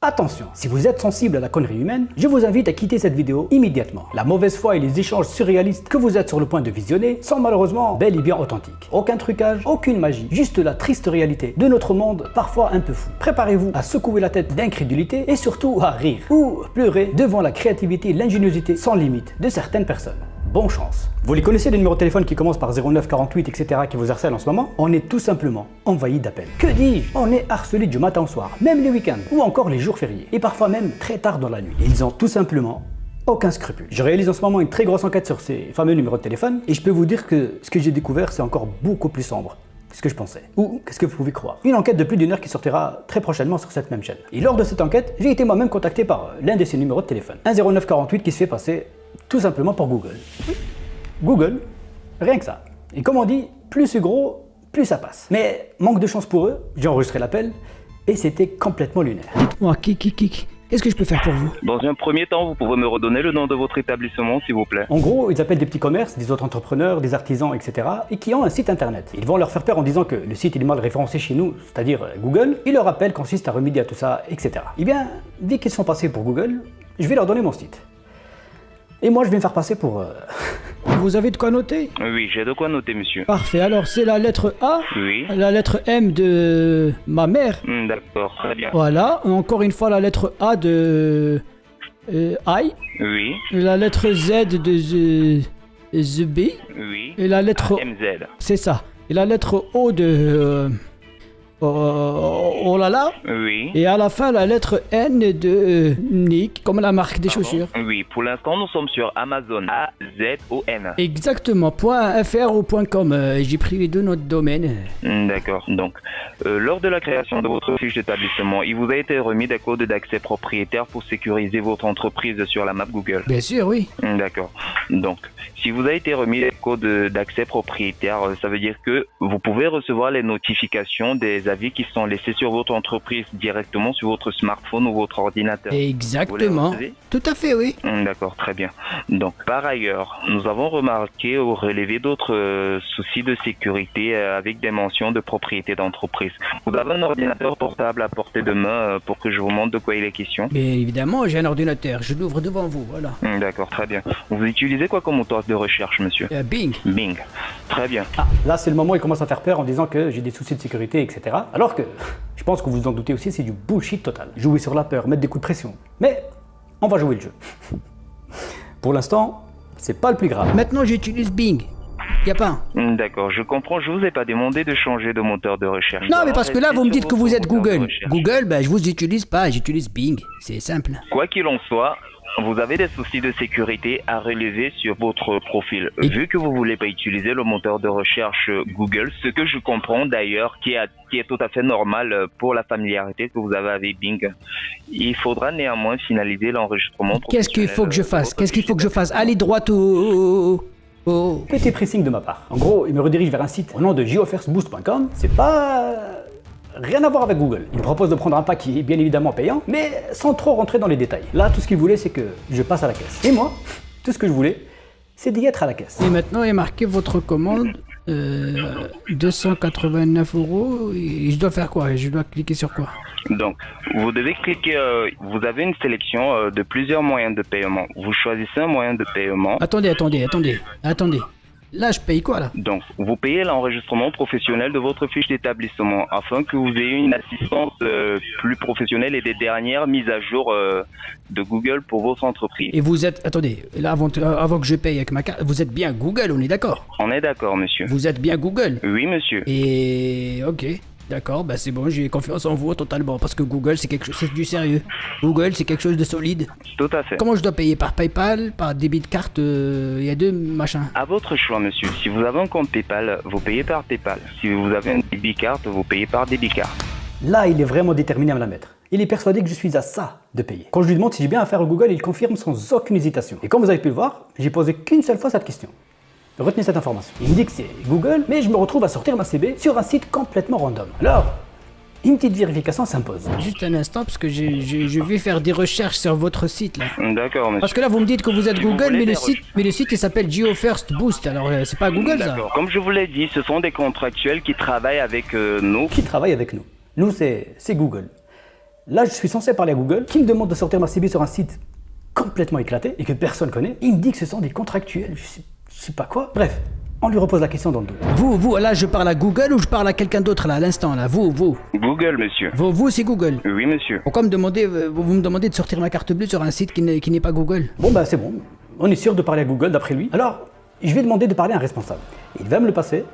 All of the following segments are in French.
Attention, si vous êtes sensible à la connerie humaine, je vous invite à quitter cette vidéo immédiatement. La mauvaise foi et les échanges surréalistes que vous êtes sur le point de visionner sont malheureusement bel et bien authentiques. Aucun trucage, aucune magie, juste la triste réalité de notre monde parfois un peu fou. Préparez-vous à secouer la tête d'incrédulité et surtout à rire ou pleurer devant la créativité et l'ingéniosité sans limite de certaines personnes. Bonne chance. Vous les connaissez les numéros de téléphone qui commencent par 09, 48, etc. qui vous harcèlent en ce moment? On est tout simplement envahi d'appels. Que dis-je? On est harcelé du matin au soir, même les week-ends, ou encore les jours fériés, et parfois même très tard dans la nuit. Ils ont tout simplement aucun scrupule. Je réalise en ce moment une très grosse enquête sur ces fameux numéros de téléphone, et je peux vous dire que ce que j'ai découvert, c'est encore beaucoup plus sombre que ce que je pensais. Ou qu'est-ce que vous pouvez croire? Une enquête de plus d'une heure qui sortira très prochainement sur cette même chaîne. Et lors de cette enquête, j'ai été moi-même contacté par l'un de ces numéros de téléphone. Un 0948 qui se fait passer tout simplement pour Google. Google, rien que ça. Et comme on dit, plus c'est gros, plus ça passe. Mais manque de chance pour eux, j'ai enregistré l'appel et c'était complètement lunaire. Dites-moi, qu'est-ce que je peux faire pour vous? Dans un premier temps, vous pouvez me redonner le nom de votre établissement, s'il vous plaît. En gros, ils appellent des petits commerces, des autres entrepreneurs, des artisans, etc. et qui ont un site internet. Ils vont leur faire peur en disant que le site il est mal référencé chez nous, c'est-à-dire Google, et leur appel consiste à remédier à tout ça, etc. Eh bien, dès qu'ils sont passés pour Google, je vais leur donner mon site. Et moi, je vais me faire passer pour... Vous avez de quoi noter? Oui, j'ai de quoi noter, monsieur. Parfait, alors c'est la lettre A, Oui. la lettre M de ma mère, D'accord, très bien. voilà, encore une fois la lettre A de I, Oui, la lettre Z de the B, oui. et la lettre... MZ. C'est ça, et la lettre O de... oh là là, Oui. et à la fin la lettre N de Nick, comme la marque des chaussures. Oui, pour l'instant, nous sommes sur Amazon. A-Z-O-N. Exactement, .fr ou .com, j'ai pris les deux noms de domaine. D'accord. Donc, lors de la création de votre fiche d'établissement, il vous a été remis des codes d'accès propriétaires pour sécuriser votre entreprise sur la map Google. Bien sûr, oui. D'accord. Donc, si vous a été remis des codes d'accès propriétaires, ça veut dire que vous pouvez recevoir les notifications des avis qui sont laissés sur votre entreprise directement sur votre smartphone ou votre ordinateur. Exactement. Vous les recevez? Tout à fait, oui. D'accord, très bien. Donc, par ailleurs, nous avons remarqué ou relevé d'autres soucis de sécurité avec des mentions de propriété d'entreprise. Vous avez un ordinateur portable à portée de main pour que je vous montre de quoi il est question? Bien évidemment, j'ai un ordinateur, je l'ouvre devant vous, voilà. D'accord, très bien. Vous utilisez quoi comme moteur de recherche, monsieur? Bing. Bing. Très bien. Ah, là c'est le moment où ils commencent à faire peur en disant que j'ai des soucis de sécurité, etc. Alors que, je pense que vous vous en doutez aussi, c'est du bullshit total. Jouer sur la peur, mettre des coups de pression. Mais, on va jouer le jeu. Pour l'instant, c'est pas le plus grave. Maintenant, j'utilise Bing. Y a pas un. D'accord, je comprends. Je vous ai pas demandé de changer de moteur de recherche. Non, mais parce que là, vous me dites que vous êtes Restez sur votre moteur de Google. recherche. Google, ben, je vous utilise pas, j'utilise Bing. C'est simple. Quoi qu'il en soit, vous avez des soucis de sécurité à relever sur votre profil. Et- Vu que vous voulez pas utiliser le moteur de recherche Google, ce que je comprends d'ailleurs, qui est tout à fait normal pour la familiarité que vous avez avec Bing, il faudra néanmoins finaliser l'enregistrement. Qu'est-ce qu'il faut que je fasse? professionnel de Qu'est-ce qu'il faut que je votre fasse? Allez droit au... Petit pressing de ma part. En gros, il me redirige vers un site au nom de geofirstboost.com. C'est pas... rien à voir avec Google. Il me propose de prendre un pack qui est bien évidemment payant, mais sans trop rentrer dans les détails. Là, tout ce qu'il voulait, c'est que je passe à la caisse. Et moi, tout ce que je voulais, c'est d'y être à la caisse. Et maintenant, il est marqué votre commande, 289 €. Et je dois faire quoi? Je dois cliquer sur quoi? Donc, vous devez cliquer, vous avez une sélection de plusieurs moyens de paiement. Vous choisissez un moyen de paiement. Attendez. Là, je paye quoi, là? Donc, vous payez l'enregistrement professionnel de votre fiche d'établissement afin que vous ayez une assistance plus professionnelle et des dernières mises à jour de Google pour votre entreprise. Et vous êtes... Attendez, là, avant que je paye avec ma carte, vous êtes bien Google, on est d'accord? On est d'accord, monsieur. Vous êtes bien Google? Oui, monsieur. Et... ok, d'accord, bah c'est bon, j'ai confiance en vous totalement, parce que Google, c'est quelque chose, c'est du sérieux. Google, c'est quelque chose de solide. Tout à fait. Comment je dois payer? Par PayPal? Par débit de carte? Il y a deux machins. À votre choix, monsieur. Si vous avez un compte PayPal, vous payez par PayPal. Si vous avez un débit carte, vous payez par débit carte. Là, il est vraiment déterminé à me la mettre. Il est persuadé que je suis à ça de payer. Quand je lui demande si j'ai bien affaire au Google, il confirme sans aucune hésitation. Et comme vous avez pu le voir, j'ai posé qu'une seule fois cette question. Retenez cette information. Il me dit que c'est Google, mais je me retrouve à sortir ma CB sur un site complètement random. Alors, une petite vérification s'impose. Juste un instant, parce que je vais faire des recherches sur votre site, là. D'accord, monsieur. Parce que là, vous me dites que vous êtes Si vous Google, voulez mais le des site, mais le site, il s'appelle GeoFirstBoost. Alors, c'est pas Google, ça? D'accord. Comme je vous l'ai dit, ce sont des contractuels qui travaillent avec nous. Qui travaille avec nous? Nous, c'est Google. là je suis censé parler à Google, qui me demande de sortir ma CB sur un site complètement éclaté et que personne connaît. Il me dit que ce sont des contractuels, je sais pas quoi. Bref, on lui repose la question dans le dos. Vous, là, je parle à Google ou je parle à quelqu'un d'autre, là, à l'instant, là? Vous. Google, monsieur. Vous, c'est Google. Oui, monsieur. Pourquoi vous me demandez de sortir ma carte bleue sur un site qui n'est pas Google? Bon bah c'est bon, on est sûr de parler à Google d'après lui. Alors, je vais demander de parler à un responsable. Il va me le passer.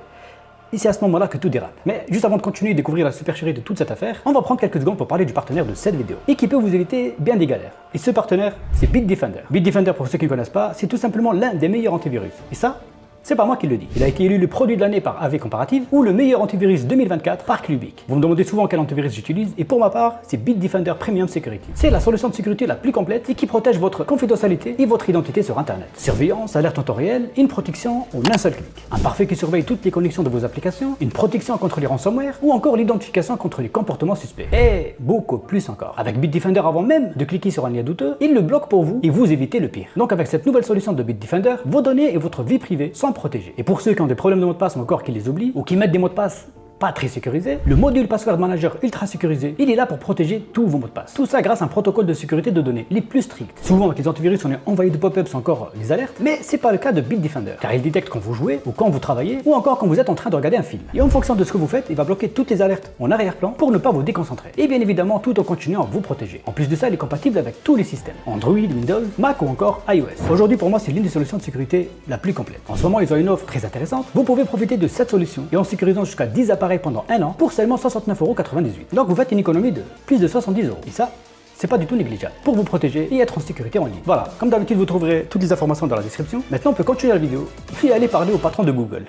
Et c'est à ce moment-là que tout dérape. Mais juste avant de continuer et découvrir la supercherie de toute cette affaire, on va prendre quelques secondes pour parler du partenaire de cette vidéo et qui peut vous éviter bien des galères. Et ce partenaire, c'est Bitdefender. Bitdefender, pour ceux qui ne connaissent pas, c'est tout simplement l'un des meilleurs antivirus. Et ça, c'est pas moi qui le dis. Il a été élu le produit de l'année par AV Comparative ou le meilleur antivirus 2024 par Clubic. Vous me demandez souvent quel antivirus j'utilise et pour ma part, c'est Bitdefender Premium Security. C'est la solution de sécurité la plus complète et qui protège votre confidentialité et votre identité sur Internet. Surveillance, alerte en temps réel et une protection en un seul clic. Un parfait qui surveille toutes les connexions de vos applications, une protection contre les ransomware ou encore l'identification contre les comportements suspects. Et beaucoup plus encore. Avec Bitdefender, avant même de cliquer sur un lien douteux, il le bloque pour vous et vous évitez le pire. Donc avec cette nouvelle solution de Bitdefender, vos données et votre vie privée sont protégés. Et pour ceux qui ont des problèmes de mots de passe ou encore qui les oublient, ou qui mettent des mots de passe pas très sécurisés, le module Password Manager ultra sécurisé, il est là pour protéger tous vos mots de passe. Tout ça grâce à un protocole de sécurité de données les plus stricts. Souvent avec les antivirus, on est envahi de pop-ups ou encore les alertes, mais c'est pas le cas de Bitdefender, car il détecte quand vous jouez ou quand vous travaillez ou encore quand vous êtes en train de regarder un film. Et en fonction de ce que vous faites, il va bloquer toutes les alertes en arrière-plan pour ne pas vous déconcentrer. Et bien évidemment, tout en continuant à vous protéger. En plus de ça, il est compatible avec tous les systèmes, Android, Windows, Mac ou encore iOS. Aujourd'hui, pour moi, c'est l'une des solutions de sécurité la plus complète. En ce moment, ils ont une offre très intéressante. Vous pouvez profiter de cette solution et en sécurisant jusqu'à 10 appareils pendant un an pour seulement 69,98 €. Donc vous faites une économie de plus de 70 €. Et ça, c'est pas du tout négligeable pour vous protéger et être en sécurité en ligne. Voilà, comme d'habitude, vous trouverez toutes les informations dans la description. Maintenant, on peut continuer la vidéo et aller parler au patron de Google.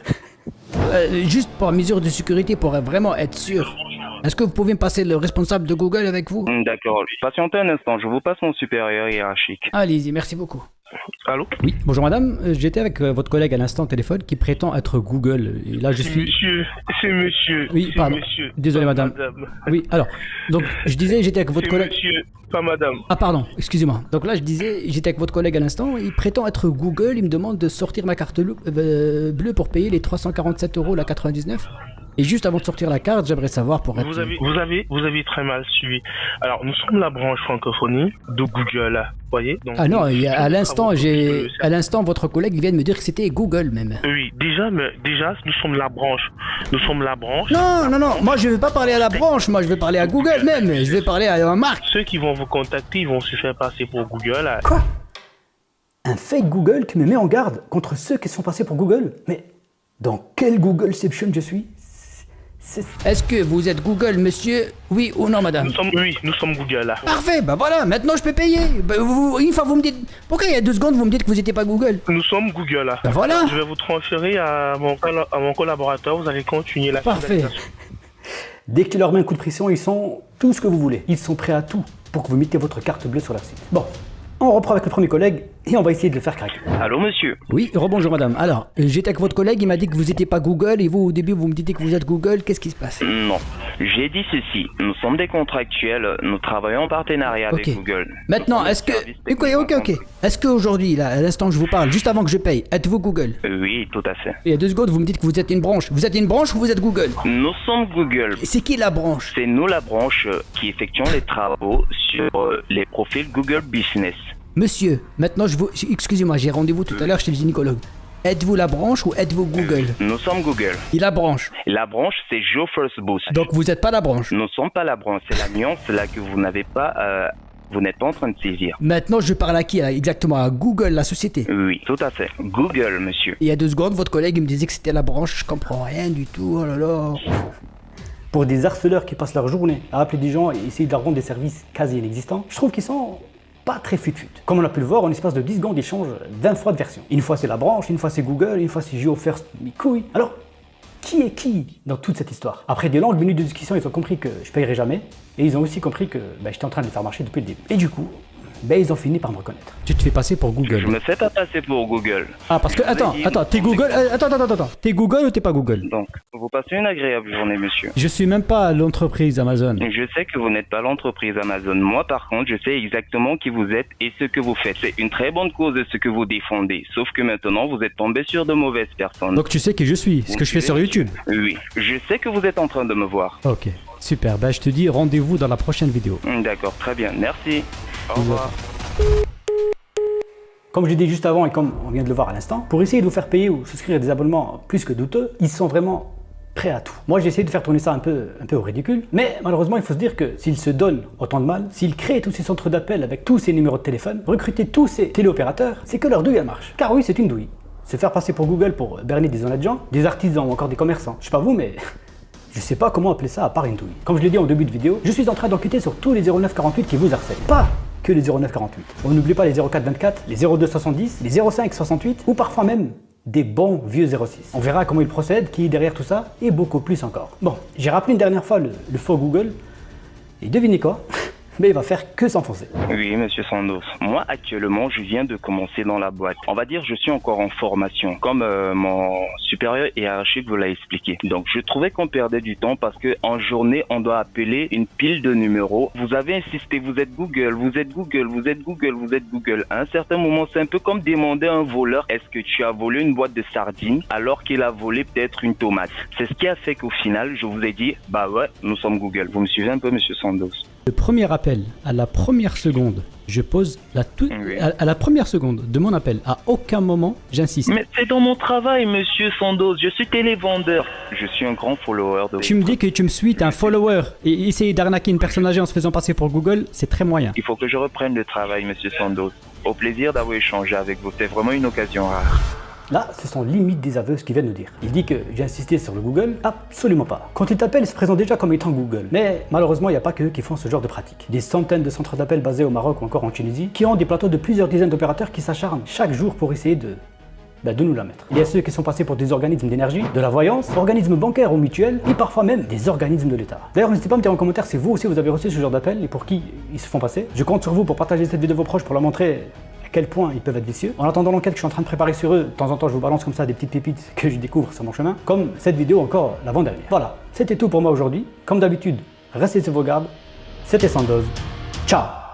Juste pour mesure de sécurité, pour vraiment être sûr, est-ce que vous pouvez me passer le responsable de Google avec vous? D'accord. Patientez un instant, je vous passe mon supérieur hiérarchique. Allez-y, merci beaucoup. Allô? Oui, bonjour madame, j'étais avec votre collègue à l'instant au téléphone qui prétend être Google. Et là je suis... C'est monsieur. Oui, pardon. Monsieur. Désolé Pas madame. madame. Oui, alors, donc je disais, j'étais avec votre C'est collègue... monsieur, pas madame. Ah pardon, excusez-moi. Donc là je disais, j'étais avec votre collègue à l'instant, il prétend être Google, il me demande de sortir ma carte bleue pour payer les 347,99 €. Et juste avant de sortir la carte, j'aimerais savoir pour être... Vous avez très mal suivi. Alors, nous sommes la branche francophonie de Google, vous voyez? Donc, Ah non, à l'instant, à votre collègue vient de me dire que c'était Google même. Oui, déjà, nous sommes la branche. Nous sommes la branche. Non, moi je veux pas parler à la branche, moi je veux parler à Google même, je vais parler à un marque. Ceux qui vont vous contacter, ils vont se faire passer pour Google. Quoi? Un fake Google qui me met en garde contre ceux qui sont passés pour Google? Mais dans quel Googleception je suis? Est-ce que vous êtes Google, monsieur? Oui ou non, madame? Nous sommes Google. Parfait, bah voilà, maintenant je peux payer. Bah, une fois vous me dites... Pourquoi il y a 2 secondes vous me dites que vous n'étiez pas Google? Nous sommes Google. Bah voilà. Je vais vous transférer à mon collaborateur, vous allez continuer la Parfait. finalisation. Dès que tu leur mets un coup de pression, ils sont tout ce que vous voulez. Ils sont prêts à tout pour que vous mettiez votre carte bleue sur leur site. Bon, on reprend avec le premier collègue et on va essayer de le faire craquer. Allô, monsieur? Oui, rebonjour madame. Alors, j'étais avec votre collègue, il m'a dit que vous n'étiez pas Google et vous au début vous me dites que vous êtes Google, qu'est-ce qui se passe? Non. J'ai dit ceci. Nous sommes des contractuels. Nous travaillons en partenariat avec Ok. Google. Maintenant, Nous sommes est-ce que... des services techniques Ok. Est-ce qu'aujourd'hui, là, à l'instant que je vous parle, juste avant que je paye, êtes-vous Google? Oui, tout à fait. Et il y a 2 secondes vous me dites que vous êtes une branche. Vous êtes une branche ou vous êtes Google? Nous sommes Google. Et c'est qui la branche? C'est nous la branche qui effectuons les travaux sur les profils Google Business. Monsieur, maintenant excusez-moi, j'ai rendez-vous tout à l'heure chez le gynécologue. Êtes-vous la branche ou êtes-vous Google? Nous sommes Google. Et la branche? La branche, c'est Joe First Boost. Donc vous n'êtes pas la branche. Nous ne sommes pas la branche. C'est la nuance là que vous n'avez pas... vous n'êtes pas en train de saisir. Maintenant, je parle à qui là? Exactement, à Google, la société. Oui, tout à fait. Google, monsieur. Il y a 2 secondes, votre collègue il me disait que c'était la branche, je comprends rien du tout, oh là là. Pour des harceleurs qui passent leur journée à appeler des gens et essayer de leur rendre des services quasi inexistants, je trouve qu'ils sont pas très fut-fut. Comme on a pu le voir, en l'espace de 10 secondes, ils changent 20 fois de version. Une fois c'est la branche, une fois c'est Google, une fois c'est GeoFirst, mes couilles. Alors, qui est qui dans toute cette histoire? Après des longues minutes de discussion, ils ont compris que je payerais jamais. Et ils ont aussi compris que j'étais en train de les faire marcher depuis le début. Et du coup, ils ont fini par me reconnaître. Tu te fais passer pour Google. Je me fais pas passer pour Google. Ah, parce que, attends, t'es Google, attends, t'es Google ou t'es pas Google? Donc, vous passez une agréable journée, monsieur. Je suis même pas l'entreprise Amazon. Je sais que vous n'êtes pas l'entreprise Amazon. Moi, par contre, je sais exactement qui vous êtes et ce que vous faites. C'est une très bonne cause de ce que vous défendez. Sauf que maintenant, vous êtes tombé sur de mauvaises personnes. Donc tu sais qui je suis, ce que je fais sur YouTube. Oui, je sais que vous êtes en train de me voir. Ok. Super, ben je te dis rendez-vous dans la prochaine vidéo. D'accord, très bien. Merci. Au revoir. Comme je l'ai dit juste avant et comme on vient de le voir à l'instant, pour essayer de vous faire payer ou souscrire des abonnements plus que douteux, ils sont vraiment prêts à tout. Moi j'ai essayé de faire tourner ça un peu au ridicule, mais malheureusement il faut se dire que s'ils se donnent autant de mal, s'ils créent tous ces centres d'appel avec tous ces numéros de téléphone, recruter tous ces téléopérateurs, c'est que leur douille elle marche. Car oui, c'est une douille. Se faire passer pour Google pour berner des honnêtes gens, des artisans ou encore des commerçants. Je sais pas vous, mais je sais pas comment appeler ça à part une douille. Comme je l'ai dit en début de vidéo, je suis en train d'enquêter sur tous les 0948 qui vous harcèlent. Pas que les 0948. On n'oublie pas les 0424, les 0270, les 0568 ou parfois même des bons vieux 06. On verra comment ils procèdent, qui est derrière tout ça et beaucoup plus encore. Bon, j'ai rappelé une dernière fois le faux Google et devinez quoi? Mais il va faire que s'enfoncer. Oui, monsieur Sandos. Moi, actuellement, je viens de commencer dans la boîte. On va dire, je suis encore en formation, comme mon supérieur hiérarchique vous l'a expliqué. Donc, je trouvais qu'on perdait du temps parce que en journée, on doit appeler une pile de numéros. Vous avez insisté, vous êtes Google, vous êtes Google, vous êtes Google, vous êtes Google. À un certain moment, c'est un peu comme demander à un voleur, est-ce que tu as volé une boîte de sardines alors qu'il a volé peut-être une tomate? C'est ce qui a fait qu'au final, je vous ai dit, bah ouais, nous sommes Google. Vous me suivez un peu, monsieur Sandos? Le premier appel, à la première seconde, je pose à la première seconde de mon appel. À aucun moment, j'insiste. Mais c'est dans mon travail, monsieur Sandos. Je suis télévendeur. Je suis un grand follower de... Tu me dis que tu me suis, t'es un follower. Et essayer d'arnaquer une personne âgée en se faisant passer pour Google, c'est très moyen. Il faut que je reprenne le travail, monsieur Sandos. Au plaisir d'avoir échangé avec vous. C'est vraiment une occasion rare. Là, ce sont limite des aveux ce qu'il vient de nous dire. Il dit que j'ai insisté sur le Google. Absolument pas. Quand il t'appelle, il se présente déjà comme étant Google. Mais malheureusement, il n'y a pas que eux qui font ce genre de pratique. Des centaines de centres d'appel basés au Maroc ou encore en Tunisie qui ont des plateaux de plusieurs dizaines d'opérateurs qui s'acharnent chaque jour pour essayer de nous la mettre. Il y a ceux qui sont passés pour des organismes d'énergie, de la voyance, organismes bancaires ou mutuels et parfois même des organismes de l'État. D'ailleurs, n'hésitez pas à me dire en commentaire si vous aussi vous avez reçu ce genre d'appel et pour qui ils se font passer. Je compte sur vous pour partager cette vidéo à vos proches pour leur montrer à quel point ils peuvent être vicieux. En attendant l'enquête que je suis en train de préparer sur eux, de temps en temps je vous balance comme ça des petites pépites que je découvre sur mon chemin, comme cette vidéo encore l'avant-dernière. Voilà, c'était tout pour moi aujourd'hui. Comme d'habitude, restez sur vos gardes. C'était Sandoz. Ciao!